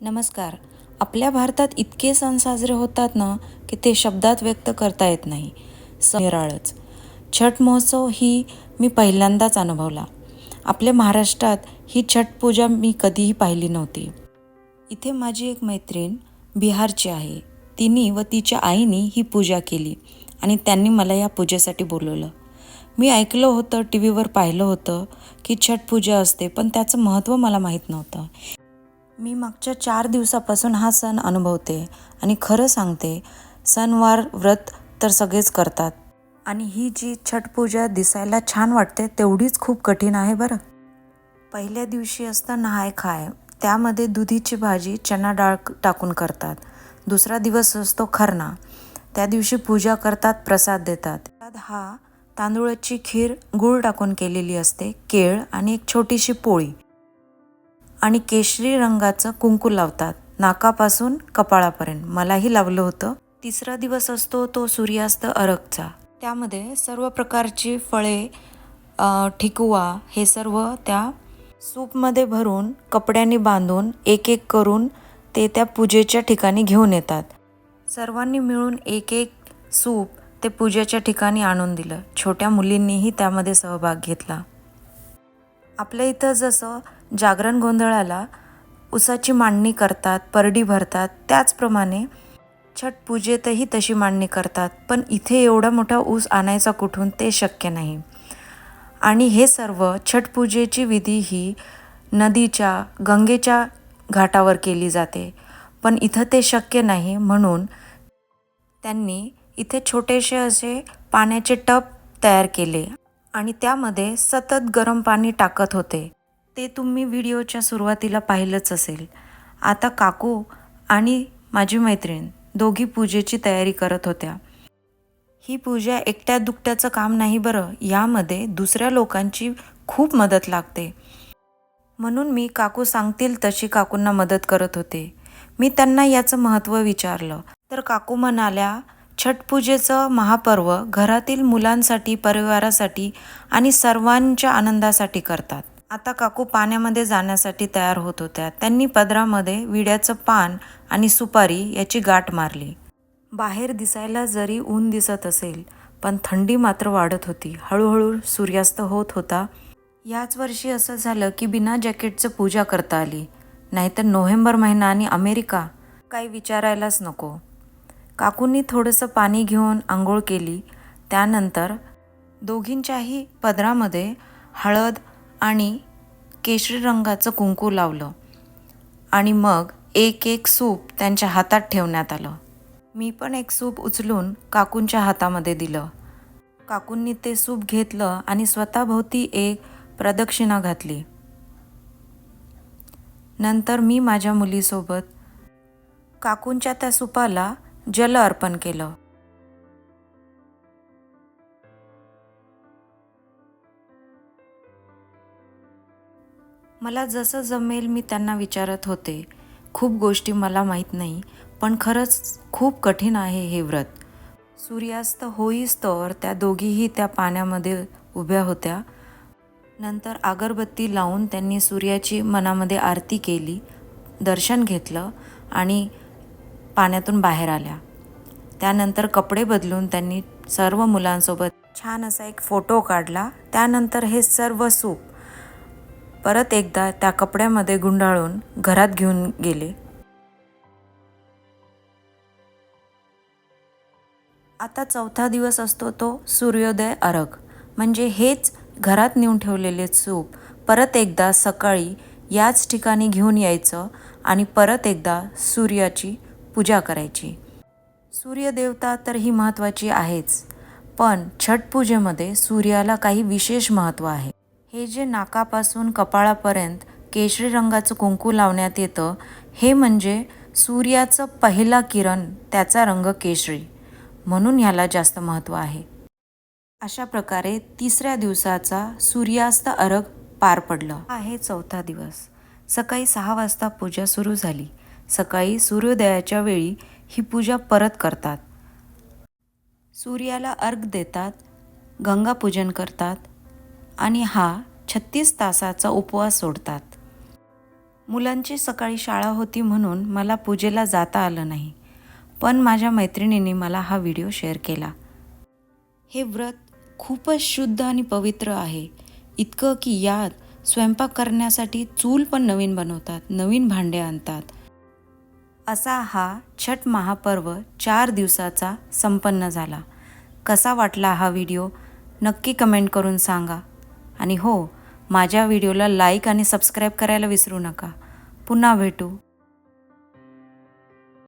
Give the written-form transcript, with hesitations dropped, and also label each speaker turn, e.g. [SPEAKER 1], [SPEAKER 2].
[SPEAKER 1] नमस्कार. आपल्या भारतात इतके सण साजरे होतात ना की ते शब्दात व्यक्त करता येत नाही. निराळच. छठ महोत्सव ही मी पहिल्यांदाच अनुभवला. आपल्या महाराष्ट्रात ही छठ पूजा मी कधीही पाहिली नव्हती. इथे माझी एक मैत्रीण बिहारची आहे. तिने व तिच्या आईने ही पूजा केली आणि त्यांनी मला या पूजेसाठी बोलवलं. मी ऐकलं होतं, टी व्हीवर पाहिलं होतं की छठ पूजा असते, पण त्याचं महत्त्व मला माहीत नव्हतं. मी मागच्या 4 दिवसापासून हा सण अनुभवते आणि खरं सांगते, सणवार व्रत तर सगळेच करतात आणि ही जी छठ पूजा दिसायला छान वाटते तेवढीच खूप कठीण आहे बरं. पहिल्या दिवशी असतं नहाय खाय. त्यामध्ये दुधीची भाजी, चणा डाळ टाकून करतात. दुसरा दिवस असतो खरना. त्या दिवशी पूजा करतात, प्रसाद देतात. त्यात हा तांदूळाची खीर गूळ टाकून केलेली असते, केळ आणि एक छोटीशी पोळी आणि केशरी रंगाचं कुंकू लावतात नाकापासून कपाळापर्यंत. मलाही लावलं होतं. तिसरा दिवस असतो तो सूर्यास्त अर्घचा. त्यामध्ये सर्व प्रकारची फळे, ठिकुवा हे सर्व त्या सूपमध्ये भरून कपड्यांनी बांधून एक एक करून ते त्या पूजेच्या ठिकाणी घेऊन येतात. सर्वांनी मिळून एक एक सूप ते पूजेच्या ठिकाणी आणून दिलं. छोट्या मुलींनीही त्यामध्ये सहभाग घेतला. आपल्या इथं जसं जागरण गोंधळाला उसाची मांडणी करतात, परडी भरतात, त्याचप्रमाणे छठ पूजेतही तशी मांडणी करतात. पण इथे एवढा मोठा ऊस आणायचा कुठून ते शक्य नाही. आणि हे सर्व छठ पूजेची विधी ही नदीच्या, गंगेच्या घाटावर केली जाते. पण इथं ते शक्य नाही, म्हणून त्यांनी इथे छोटेसे असे पाण्याचे टब तयार केले आणि त्यामध्ये सतत गरम पाणी टाकत होते. ते तुम्ही व्हिडिओच्या सुरुवातीला पाहिलंच असेल. आता काकू आणि माझी मैत्रीण दोघी पूजेची तयारी करत होत्या. ही पूजा एकट्या दुकट्याचं काम नाही बरं. यामध्ये दुसऱ्या लोकांची खूप मदत लागते. म्हणून मी काकू सांगतील तशी काकूंना मदत करत होते. मी त्यांना याचं महत्त्व विचारलं तर काकू म्हणाल्या, छठ पूजेचं महापर्व घरातील मुलांसाठी, परिवारासाठी आणि सर्वांच्या आनंदासाठी करतात. आता काकू पाण्यामध्ये जाण्यासाठी तयार होत होत्या. त्यांनी पदरामध्ये विड्याचं पान आणि सुपारी याची गाठ मारली. बाहेर दिसायला जरी ऊन दिसत असेल, पण थंडी मात्र वाढत होती. हळूहळू सूर्यास्त होत होता. याच वर्षी असं झालं की बिना जॅकेटचं पूजा करता आली. नाहीतर नोव्हेंबर महिना आणि अमेरिका, काही विचारायलाच नको. काकूंनी थोडंसं पाणी घेऊन आंघोळ केली. त्यानंतर दोघींच्याही पदरामध्ये हळद आणि केशरी रंगाचं कुंकू लावलं आणि मग एक एक सूप त्यांच्या हातात ठेवण्यात आलं. मी पण एक सूप उचलून काकूंच्या हातामध्ये दिलं. काकूंनी ते सूप घेतलं आणि स्वतःभोवती एक प्रदक्षिणा घातली. नंतर मी माझ्या मुलीसोबत काकूंच्या त्या सुपाला जल अर्पण केलं. मला जसं जमेल मी त्यांना विचारत होते. खूप गोष्टी मला माहीत नाही, पण खरंच खूप कठीण आहे हे व्रत. सूर्यास्त होईस्तोवर त्या दोघीही त्या पाण्यामध्ये उभ्या होत्या. नंतर अगरबत्ती लावून त्यांनी सूर्याची मनामध्ये आरती केली, दर्शन घेतलं आणि पाण्यातून बाहेर आल्या. त्यानंतर कपडे बदलून त्यांनी सर्व मुलांसोबत छान असा एक फोटो काढला. त्यानंतर हे सर्व सूप परत एकदा त्या कपड्यामध्ये गुंडाळून घरात घेऊन गेले. आता चौथा दिवस असतो तो सूर्योदय अर्घ. म्हणजे हेच घरात नेऊन ठेवलेले सूप परत एकदा सकाळी याच ठिकाणी घेऊन यायचं आणि परत एकदा सूर्याची पूजा करायची. सूर्यदेवता तर ही महत्त्वाची आहेच, पण छठ पूजेमध्ये सूर्याला काही विशेष महत्त्व आहे. हे जे नाकापासून कपाळापर्यंत केशरी रंगाचं कुंकू लावण्यात येतं, हे म्हणजे सूर्याचं पहिला किरण, त्याचा रंग केशरी, म्हणून ह्याला जास्त महत्त्व आहे. अशा प्रकारे तिसऱ्या दिवसाचा सूर्यास्त अर्घ पार पडलं. हा आहे चौथा दिवस. सकाळी 6 वाजता पूजा सुरू झाली. सकाळी सूर्योदयाच्या वेळी ही पूजा परत करतात. सूर्याला अर्घ देतात, गंगापूजन करतात आणि हा 36 तासाचा उपवास सोडतात. मुलांची सकाळी शाळा होती म्हणून मला पूजेला जाता आलं नाही, पण माझ्या मैत्रिणींनी मला हा व्हिडिओ शेअर केला. हे व्रत खूपच शुद्ध आणि पवित्र आहे, इतकं की यात स्वयंपाक करण्यासाठी चूल पण नवीन बनवतात, नवीन भांडे आणतात. असा हा छठ महापर्व 4 दिवसाचा संपन्न झाला. कसा वाटला हा व्हिडिओ नक्की कमेंट करून सांगा. आणि हो, माझ्या व्हिडिओला लाईक आणि सबस्क्राईब करायला विसरू नका. पुन्हा भेटू.